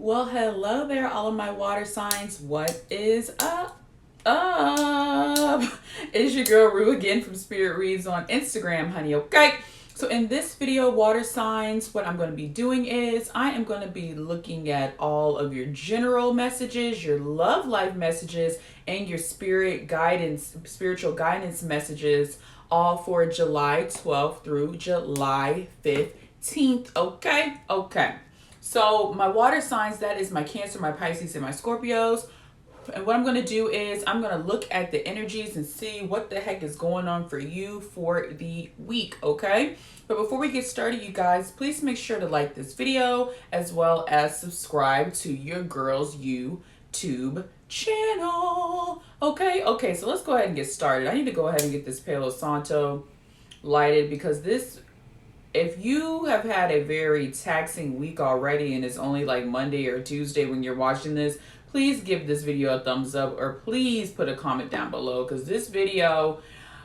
Well, hello there, all of my water signs. What is up? Up? It's your girl Rue again from Spirit Reads on Instagram, honey. Okay. So in this video, water signs, what I'm going to be doing is I am going to be looking at all of your general messages, your love life messages, and your spiritual guidance messages, all for July 12th through July 15th. Okay. Okay. So my water signs, that is my Cancer, my Pisces, and my Scorpios. And what I'm going to do is I'm going to look at the energies and see what the heck is going on for you for the week, okay? But before we get started, you guys, please make sure to like this video as well as subscribe to your girl's YouTube channel. Okay, so let's go ahead and get started. I need to go ahead and get this Palo Santo lighted because this, if you have had a very taxing week already and it's only like Monday or Tuesday when you're watching this, please give this video a thumbs up or please put a comment down below, because this video,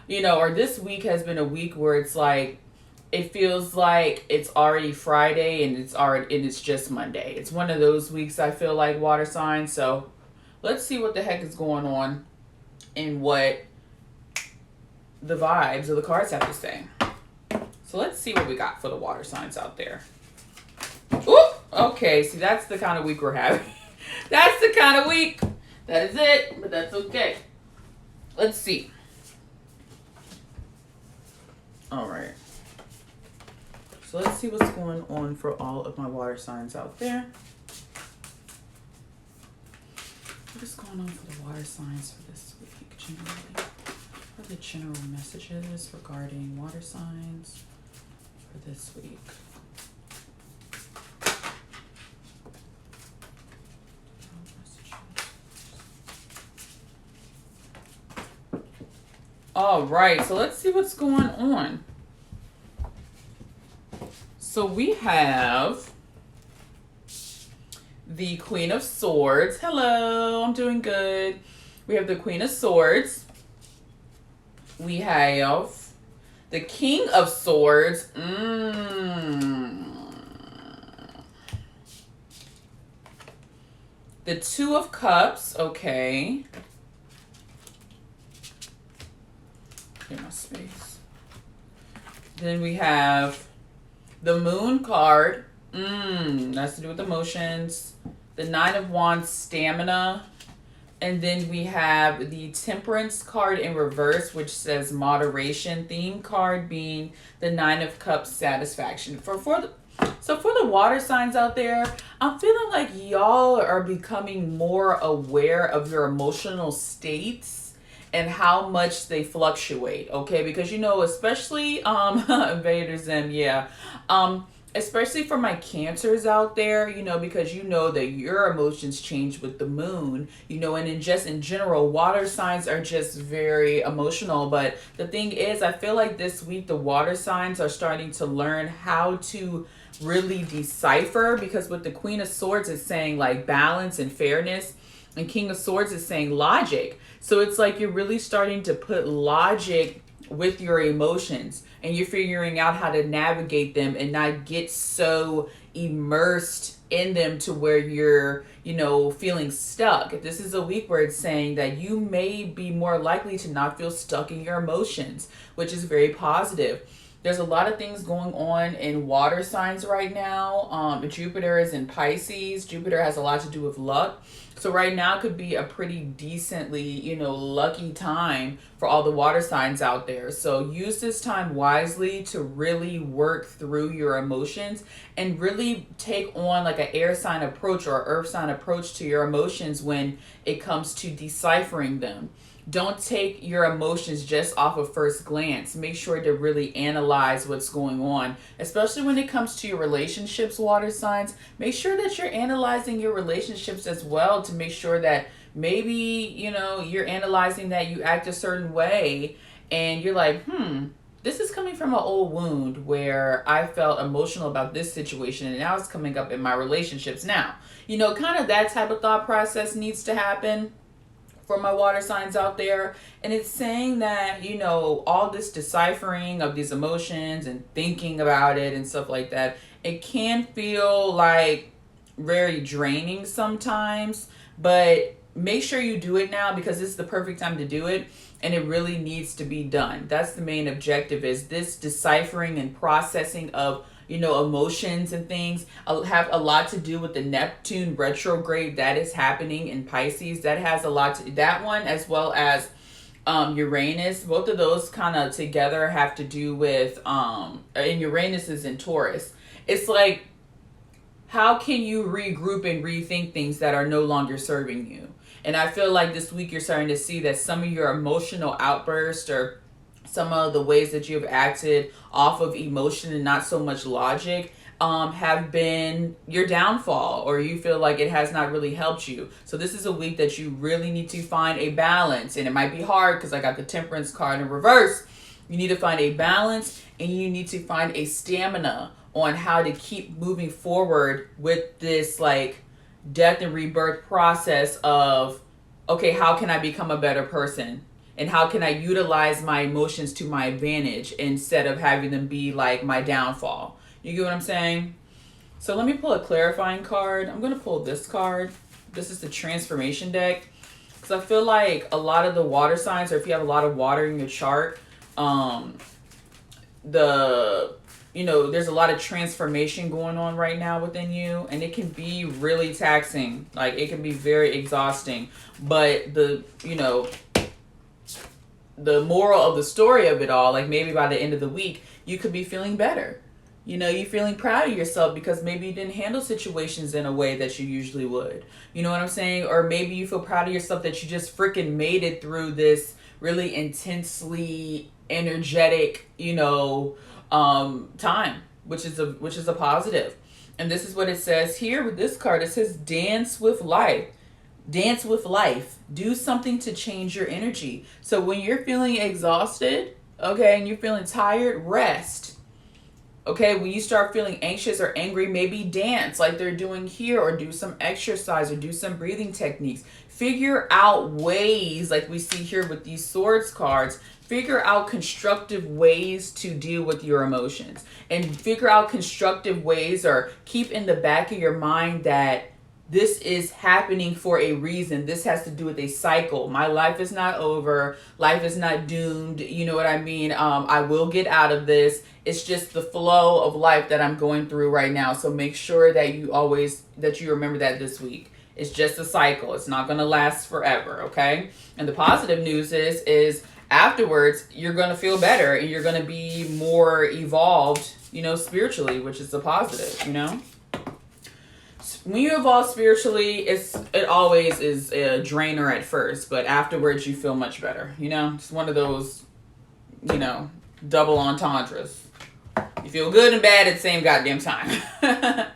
or this week has been a week where it's like, it feels like it's already Friday and it's just Monday. It's one of those weeks, I feel like, water signs. So let's see what the heck is going on and what the vibes of the cards have to say. So let's see what we got for the water signs out there. Ooh, okay, see, that's the kind of week we're having. That's the kind of week. That is it, but that's okay. Let's see. All right. So let's see what's going on for all of my water signs out there. What is going on for the water signs for this week, generally? What are the general messages regarding water signs for this week? All right, so let's see what's going on. So we have the Queen of Swords. Hello, I'm doing good. We have the Queen of Swords. We have the King of Swords. The Two of Cups. Okay. Get my space. Then we have the Moon card. That's to do with emotions. The Nine of Wands, stamina. And then we have the Temperance card in reverse, which says moderation. Theme card being the Nine of Cups, satisfaction. So for the water signs out there, I'm feeling like y'all are becoming more aware of your emotional states and how much they fluctuate, okay? Because, especially Vader Zim, yeah. Especially for my Cancers out there, because that your emotions change with the moon, and in general, water signs are just very emotional. But the thing is, I feel like this week the water signs are starting to learn how to really decipher, because with the Queen of Swords, it's saying like balance and fairness, and King of Swords is saying logic. So it's like you're really starting to put logic with your emotions, and you're figuring out how to navigate them and not get so immersed in them to where you're, feeling stuck. This is a week where it's saying that you may be more likely to not feel stuck in your emotions, which is very positive. There's a lot of things going on in water signs right now. Jupiter is in Pisces. Jupiter has a lot to do with luck. So right now could be a pretty decently, lucky time for all the water signs out there. So use this time wisely to really work through your emotions and really take on like an air sign approach or earth sign approach to your emotions when it comes to deciphering them. Don't take your emotions just off of first glance. Make sure to really analyze what's going on, especially when it comes to your relationships, water signs. Make sure that you're analyzing your relationships as well, to make sure that maybe, you're analyzing that you act a certain way and you're like, this is coming from an old wound where I felt emotional about this situation and now it's coming up in my relationships now. Kind of that type of thought process needs to happen for my water signs out there. And it's saying that, all this deciphering of these emotions and thinking about it and stuff like that, it can feel like very draining sometimes, but make sure you do it now because this is the perfect time to do it, and it really needs to be done. That's the main objective, is this deciphering and processing of, you know, emotions and things have a lot to do with the Neptune retrograde that is happening in Pisces. That has a lot to, that one, as well as Uranus, both of those kind of together have to do with and Uranus is in Taurus. It's like, how can you regroup and rethink things that are no longer serving you? And I feel like this week you're starting to see that some of your emotional outbursts, or some of the ways that you have acted off of emotion and not so much logic, have been your downfall, or you feel like it has not really helped you. So this is a week that you really need to find a balance. And it might be hard because I got the Temperance card in reverse. You need to find a balance, and you need to find a stamina on how to keep moving forward with this like death and rebirth process of, okay, how can I become a better person? And how can I utilize my emotions to my advantage instead of having them be like my downfall? You get what I'm saying? So let me pull a clarifying card. I'm going to pull this card. This is the transformation deck. Because I feel like a lot of the water signs, or if you have a lot of water in your chart, there's a lot of transformation going on right now within you, and it can be really taxing. Like, it can be very exhausting. But the moral of the story of it all, like maybe by the end of the week, you could be feeling better. You know, you're feeling proud of yourself because maybe you didn't handle situations in a way that you usually would. You know what I'm saying? Or maybe you feel proud of yourself that you just freaking made it through this really intensely energetic, time, which is a positive. And this is what it says here with this card. It says, dance with life. Dance with life. Do something to change your energy. So when you're feeling exhausted, okay, and you're feeling tired, rest. Okay, when you start feeling anxious or angry, maybe dance like they're doing here, or do some exercise, or do some breathing techniques. Figure out ways, like we see here with these swords cards, figure out constructive ways to deal with your emotions, and figure out constructive ways, or keep in the back of your mind that this is happening for a reason. This has to do with a cycle. My life is not over. Life is not doomed. You know what I mean? I will get out of this. It's just the flow of life that I'm going through right now. So make sure that you remember that this week. It's just a cycle. It's not going to last forever, okay? And the positive news is afterwards, you're going to feel better, and you're going to be more evolved, spiritually, which is a positive, When you evolve spiritually, it always is a drainer at first, but afterwards you feel much better. It's one of those, double entendres. You feel good and bad at the same goddamn time.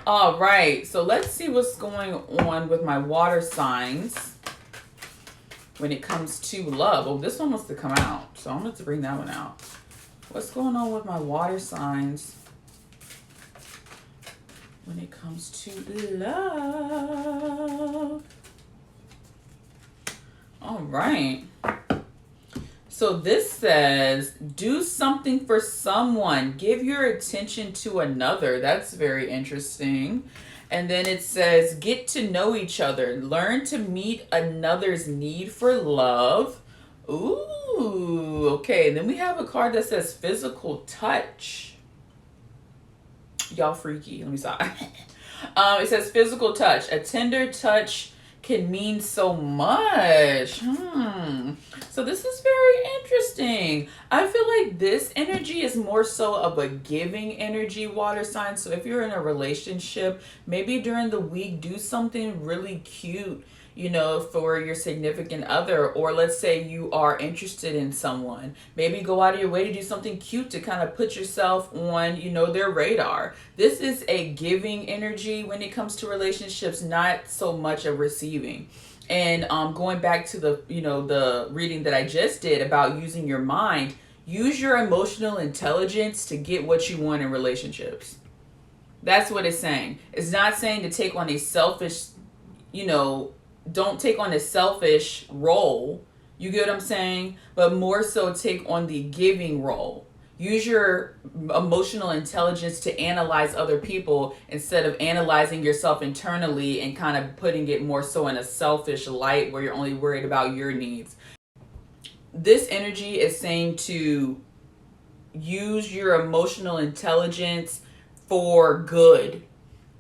All right, so let's see what's going on with my water signs when it comes to love. Oh, this one wants to come out, so I'm going to bring that one out. What's going on with my water signs when it comes to love? All right. So this says, do something for someone. Give your attention to another. That's very interesting. And then it says, get to know each other. Learn to meet another's need for love. Ooh, okay. Then we have a card that says physical touch. Y'all freaky. Let me stop. It says physical touch. A tender touch can mean so much. So this is very interesting. I feel like this energy is more so of a giving energy, water sign. So if you're in a relationship, maybe during the week, do something really cute, for your significant other. Or let's say you are interested in someone. Maybe go out of your way to do something cute to kind of put yourself on, their radar. This is a giving energy when it comes to relationships, not so much a receiving. And going back to the reading that I just did about using your mind, use your emotional intelligence to get what you want in relationships. That's what it's saying. It's not saying to take on a selfish, don't take on a selfish role. You get what I'm saying? But more so take on the giving role. Use your emotional intelligence to analyze other people instead of analyzing yourself internally and kind of putting it more so in a selfish light where you're only worried about your needs. This energy is saying to use your emotional intelligence for good.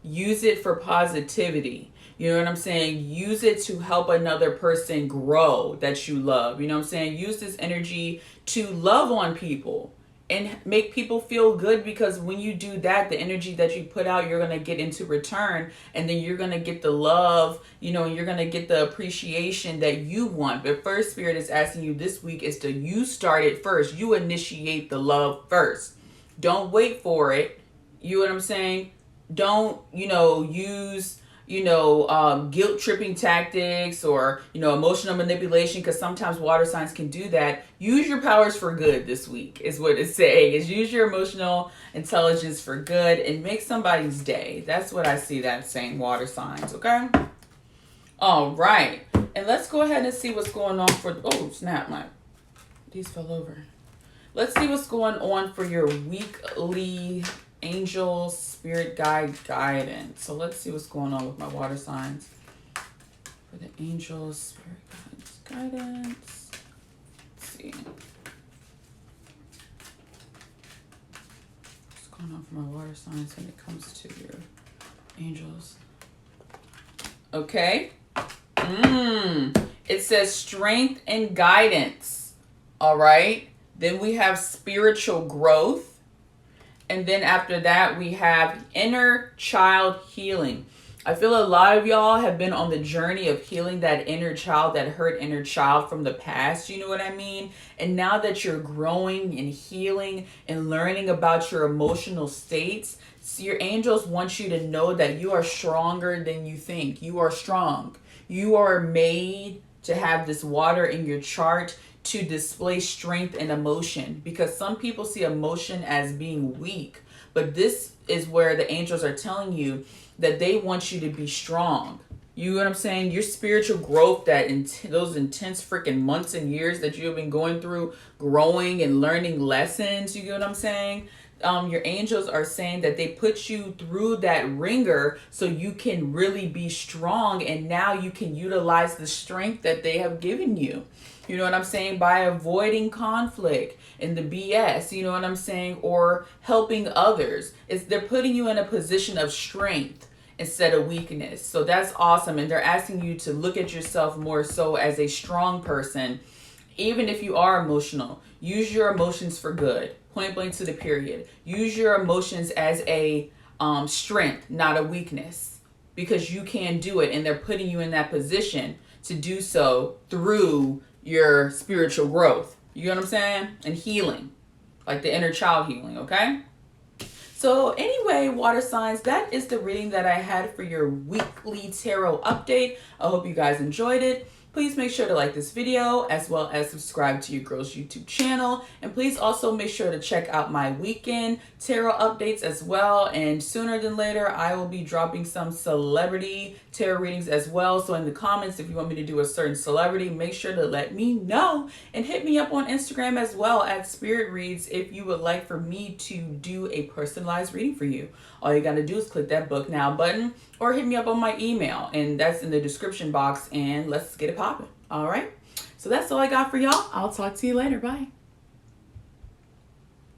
Use it for positivity. You know what I'm saying? Use it to help another person grow that you love. You know what I'm saying? Use this energy to love on people and make people feel good, because when you do that, the energy that you put out, you're going to get into return, and then you're going to get the love, you know, and you're going to get the appreciation that you want. But first, Spirit is asking you this week is to you start it first. You initiate the love first. Don't wait for it. You know what I'm saying? Don't, use guilt tripping tactics or, emotional manipulation, because sometimes water signs can do that. Use your powers for good this week is what it's saying, is use your emotional intelligence for good and make somebody's day. That's what I see that saying, water signs. Okay. All right. And let's go ahead and see what's going on for, oh snap, these fell over. Let's see what's going on for your weekly angel spirit guide guidance. So let's see what's going on with my water signs for the angel spirit guidance. Let's see what's going on for my water signs when it comes to your angels. Okay. It says strength and guidance. All right. Then we have spiritual growth. And then after that, we have inner child healing. I feel a lot of y'all have been on the journey of healing that inner child, that hurt inner child from the past. You know what I mean? And now that you're growing and healing and learning about your emotional states, so your angels want you to know that you are stronger than you think. You are strong. You are made to have this water in your chart to display strength and emotion, because some people see emotion as being weak, but this is where the angels are telling you that they want you to be strong. You know what I'm saying? Your spiritual growth, those intense freaking months and years that you have been going through, growing and learning lessons, you get what I'm saying? Your angels are saying that they put you through that ringer so you can really be strong, and now you can utilize the strength that they have given you. You know what I'm saying? By avoiding conflict and the BS, you know what I'm saying? Or helping others. They're putting you in a position of strength instead of weakness. So that's awesome. And they're asking you to look at yourself more so as a strong person. Even if you are emotional, use your emotions for good. Point blank to the period. Use your emotions as a strength, not a weakness, because you can do it. And they're putting you in that position to do so through your spiritual growth. You know what I'm saying? And healing, like the inner child healing. Okay. So anyway, water signs, that is the reading that I had for your weekly tarot update. I hope you guys enjoyed it. Please make sure to like this video as well as subscribe to your girl's YouTube channel. And please also make sure to check out my weekend tarot updates as well. And sooner than later, I will be dropping some celebrity tarot readings as well. So in the comments, if you want me to do a certain celebrity, make sure to let me know. And hit me up on Instagram as well at Spirit Reads if you would like for me to do a personalized reading for you. All you got to do is click that book now button or hit me up on my email, and that's in the description box, and let's get it popping. All right. So that's all I got for y'all. I'll talk to you later. Bye.